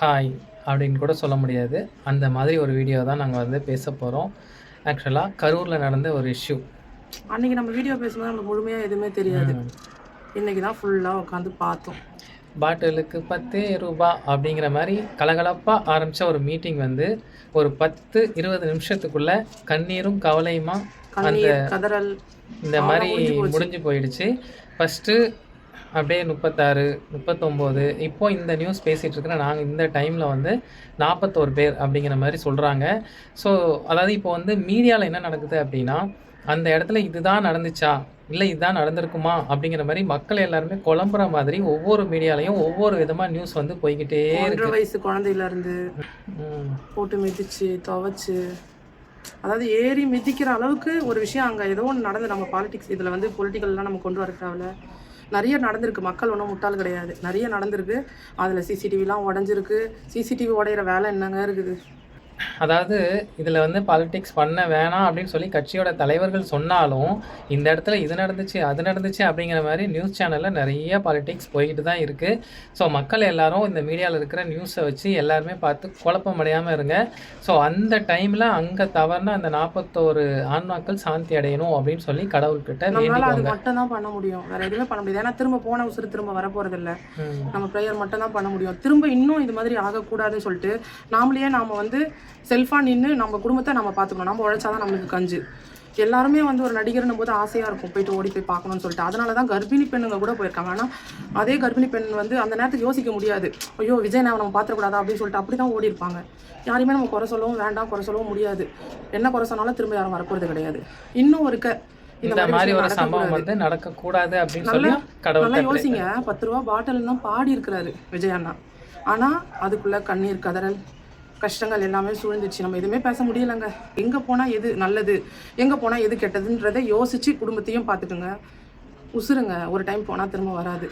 Hi அப்படின்னு கூட சொல்ல முடியாது. அந்த மாதிரி ஒரு வீடியோ தான் நாங்க வந்து பேச போறோம். ஆக்சுவலா கரூர்ல நடந்த ஒரு இஷ்யூ. அன்னைக்கு நம்ம வீடியோ பேசும்போது நமக்கு முழுமையா எதுவுமே தெரியாது. ம். இன்னைக்கு தான் ஃபுல்லா உட்காந்து பார்த்தோம். பாட்டிலுக்கு ₹10 அப்படிங்கிற மாரி கலகலப்பா ஆரம்பிச்ச ஒரு மீட்டிங் வந்து ஒரு 10, 20 நிமிஷத்துக்குள்ள கண்ணீரும் கவலையுமா அந்த கண்ணீர், கதறல் இந்த மாரி அவ்வளோதான் முடிஞ்சு போச்சு. முடிஞ்சு போயிடுச்சு. ஃபர்ஸ்ட்டு அப்படியே 36, 39 இப்போ இந்த நியூஸ் பேசிட்டு இருக்கிற நாங்க இந்த டைம்ல வந்து 41 பேர் அப்படிங்கிற மாரி சொல்றாங்க. ஸோ அதாவது இப்போ வந்து மீடியால என்ன நடக்குது அப்படின்னா, அந்த இடத்துல இதுதான் நடந்துச்சா? இல்ல இதுதான் நடந்திருக்குமா? அப்படிங்கிற மாரி மக்கள் எல்லாருமே குழம்புற மாதிரி ஒவ்வொரு மீடியாலயும் ஒவ்வொரு விதமா நியூஸ் வந்து போய்க்கிட்டே 1½ இருக்கு. வயசு குழந்தையிலேருந்து ம். போட்டு மிதிச்சு, துவைச்சு, அதாவது ஏறி மிதிக்கிற அளவுக்கு ஒரு விஷயம் அங்கே ஏதோ ஒன்று நடந்து நம்ம பாலிடிக்ஸ் இதில் வந்து பொலிட்டிக்கல்லாம் நம்ம கொண்டு வர தேவையில்ல. நிறைய நடந்திருக்கு. மக்கள் ஒன்றும் முட்டாள் கிடையாது. நிறைய நடந்திருக்கு. அதில் சிசிடிவிலாம் உடஞ்சிருக்கு. சிசிடிவி உடையிற வேலை என்னங்க இருக்குது? அதாவது இதில வந்து பாலிடிக்ஸ் பண்ண வேணாம் அப்படின்னு சொல்லி கட்சியோட தலைவர்கள் சொன்னாலும், இந்த இடத்துல இது நடந்துச்சு, அது நடந்துச்சு அப்படிங்கிற மாரி நியூஸ் சேனல்ல நெறைய பாலிடிக்ஸ் போய்க்கிட்டு தான் இருக்கு. ஸோ மக்கள் எல்லாரும் இந்த மீடியால இருக்கிற நியூஸ வச்சு எல்லாருமே பார்த்து குழப்பம் அடையாம இருங்க. ஸோ அந்த டைம்ல அங்க தவறுன அந்த 41 ஆன்மாக்கள் சாந்தி அடையணும் அப்படின்னு சொல்லி கடவுள்கிட்ட நம்மளால அது வேண்டிக்கோங்க. மட்டும் தான் பண்ண முடியும். வேற எதுவுமே பண்ண முடியாது. ஏன்னா திரும்ப போன உசுறு திரும்ப வரப்போறதில்ல. ம். நம்ம ப்ரேயர் மட்டும் தான் பண்ண முடியும். திரும்ப இன்னும் இது மாதிரி ஆகக்கூடாதுன்னு சொல்லிட்டு நாம வந்து செல்ஃபா நின்று நம்ம குடும்பத்தை நம்ம பார்த்துக்கணும். நம்ம உழைச்சாதான் நம்மளுக்கு கஞ்சு. எல்லாருமே வந்து ஒரு நடிகர்னும் போது ஆசையாக இருக்கும் போயிட்டு ஓடி போய் பார்க்கணும்னு சொல்லிட்டு. அதனால தான் கர்ப்பிணி பெண்ணுங்க கூட போயிருக்காங்க. ஆனால் அதே கர்ப்பிணி பெண் வந்து அந்த நேரத்துக்கு யோசிக்க முடியாது. ஐயோ விஜய் நான் நம்ம பார்த்துக்கூடாதா அப்படின்னு சொல்லிட்டு அப்படி தான் ஓடி இருப்பாங்க. யாரையுமே நம்ம குறை சொல்லவும் வேண்டாம், குறை சொல்லவும் முடியாது. என்ன குறை சொன்னாலும் திரும்ப யாரும் வரப்போகிறது கிடையாது. இன்னும் இந்த மாரி ஒரு சம்பவம் வந்து நடக்கக்கூடாது அப்படின்னு சொல்லி நல்லா கடவுள்கிட்ட யோசிங்க. ₹10 பாட்டில் தான் பாடி இருக்கிறாரு விஜய் அண்ணா. ஆனால் அதுக்குள்ள கண்ணீர், கதறல், கஷ்டங்கள் எல்லாமே சூழ்ந்துச்சு. நம்ம எதுவுமே பேச முடியலைங்க. எங்கே போனால் எது நல்லது, எங்கே போனால் எது கெட்டதுன்றதை யோசித்து குடும்பத்தையும் பார்த்துக்குங்க. உசுருங்க ஒரு டைம் போனால் திரும்ப வராது.